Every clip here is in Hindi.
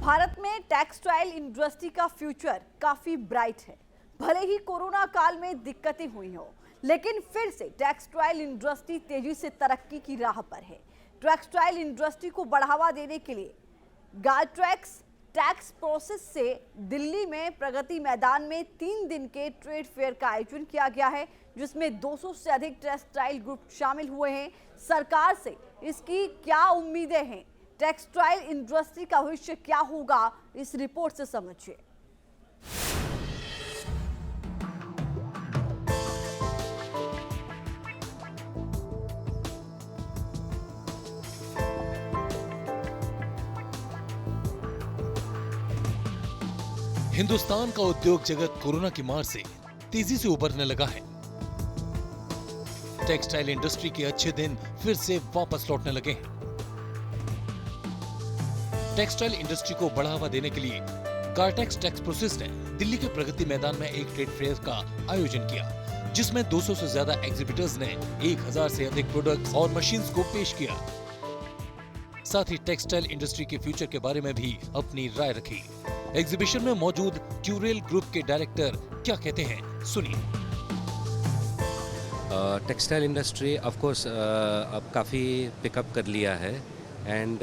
भारत में टेक्सटाइल इंडस्ट्री का फ्यूचर काफी ब्राइट है। भले ही कोरोना काल में दिक्कतें हुई हो, लेकिन फिर से टेक्सटाइल इंडस्ट्री तेजी से तरक्की की राह पर है। टेक्सटाइल इंडस्ट्री को बढ़ावा देने के लिए गालट्रैक्स टैक्स प्रोसेस से दिल्ली में प्रगति मैदान में 3 दिन के ट्रेड फेयर का आयोजन किया गया है, जिसमें 200 से अधिक टेक्सटाइल ग्रुप शामिल हुए हैं। सरकार से इसकी क्या उम्मीदें हैं, टेक्सटाइल इंडस्ट्री का भविष्य क्या होगा, इस रिपोर्ट से समझिए। हिंदुस्तान का उद्योग जगत कोरोना की मार से तेजी से उभरने लगा है। टेक्सटाइल इंडस्ट्री के अच्छे दिन फिर से वापस लौटने लगे हैं। टेक्सटाइल इंडस्ट्री को बढ़ावा देने के लिए गालट्रैक्स टैक्स प्रोसेस ने दिल्ली के प्रगति मैदान में एक ट्रेड फेयर का आयोजन किया, जिसमें 200 से ज्यादा एग्जीबिटर्स ने 1000 से अधिक प्रोडक्ट्स और मशीन्स को पेश किया। साथ ही टेक्सटाइल इंडस्ट्री के फ्यूचर के बारे में भी अपनी राय रखी। एग्जीबिशन में मौजूद ट्यूरेल ग्रुप के डायरेक्टर क्या कहते हैं, सुनिए। टेक्सटाइल इंडस्ट्री ऑफ कोर्स अब काफ़ी पिकअप कर लिया है एंड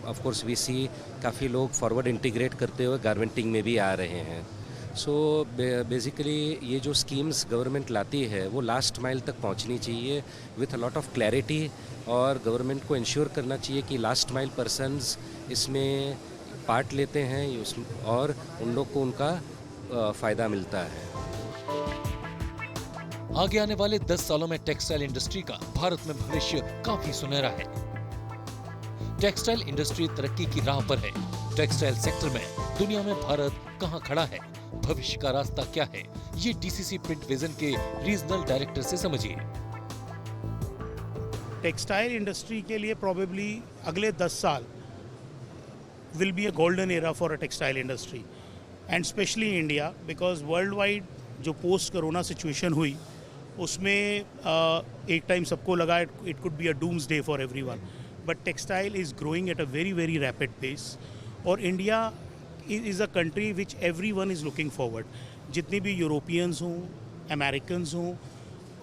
ऑफ कोर्स वी सी काफ़ी लोग फॉरवर्ड इंटीग्रेट करते हुए गारमेंटिंग में भी आ रहे हैं। सो बेसिकली ये जो स्कीम्स गवर्नमेंट लाती है वो लास्ट माइल तक पहुंचनी चाहिए with a lot of clarity, और गवर्नमेंट को इंश्योर करना चाहिए कि लास्ट माइल पर्सन्स इसमें पार्ट लेते हैं और उन लोग को उनका फ़ायदा मिलता है। आगे आने वाले 10 सालों में टेक्सटाइल इंडस्ट्री का भारत में भविष्य काफी सुनहरा है। टेक्सटाइल इंडस्ट्री तरक्की की राह पर है। टेक्सटाइल सेक्टर में दुनिया में भारत कहां खड़ा है, भविष्य का रास्ता क्या है, ये डीसीसी प्रिंट विजन के रीजनल डायरेक्टर से समझिए। टेक्सटाइल इंडस्ट्री के लिए प्रोबेबली अगले 10 साल will be a golden era for a textile industry and especially India, because worldwide जो पोस्ट कोरोना सिचुएशन हुई उसमें एक टाइम सबको लगा it could be a doomsday for everyone, but textile is growing at a very very rapid pace और India is a country which everyone is looking forward. जितनी भी यूरोपियंस हों, अमेरिकन्स हों,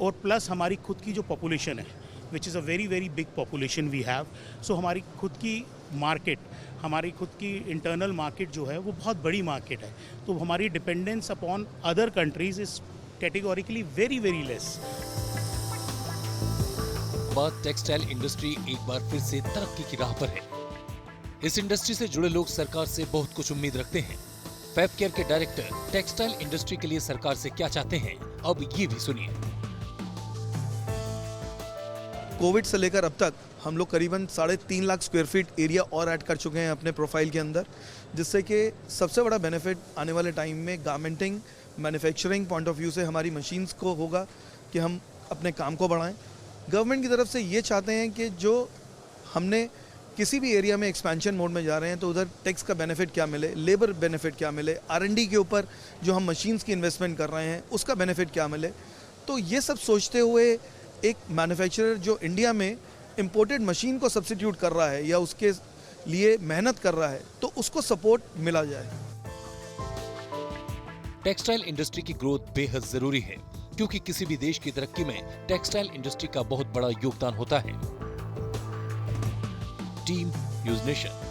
और प्लस हमारी खुद की जो पॉपुलेशन है which is a very very big population we have, so हमारी खुद की मार्केट, हमारी खुद की इंटरनल मार्केट जो है वो बहुत बड़ी मार्केट है, तो हमारी dependence upon other countries is categorically very very less. बात टेक्सटाइल इंडस्ट्री एक बार फिर से तरक्की की राह पर है। इस इंडस्ट्री से जुड़े लोग सरकार से बहुत कुछ उम्मीद रखते हैं। फैबकेयर के डायरेक्टर टेक्सटाइल इंडस्ट्री के लिए सरकार से क्या चाहते हैं, अब ये भी सुनिए। कोविड से लेकर अब तक हम लोग करीबन 3.5 लाख स्क्वायर फीट एरिया और ऐड कर चुके हैं अपने प्रोफाइल के अंदर, जिससे कि सबसे बड़ा बेनिफिट आने वाले टाइम में garmenting manufacturing point of view से हमारी मशीन्स को होगा कि हम अपने काम को बढ़ाएं। गवर्नमेंट की तरफ से ये चाहते हैं कि जो हमने किसी भी एरिया में एक्सपेंशन मोड में जा रहे हैं तो उधर टैक्स का बेनिफिट क्या मिले, लेबर बेनिफिट क्या मिले, R&D के ऊपर जो हम मशीन्स की इन्वेस्टमेंट कर रहे हैं उसका बेनिफिट क्या मिले। तो ये सब सोचते हुए एक मैन्युफैक्चरर जो इंडिया में इंपोर्टेड मशीन को सब्स्टिट्यूट कर रहा है या उसके लिए मेहनत कर रहा है, तो उसको सपोर्ट मिला जाए। टेक्सटाइल इंडस्ट्री की ग्रोथ बेहद जरूरी है, क्योंकि किसी भी देश की तरक्की में टेक्सटाइल इंडस्ट्री का बहुत बड़ा योगदान होता है। Team news nation.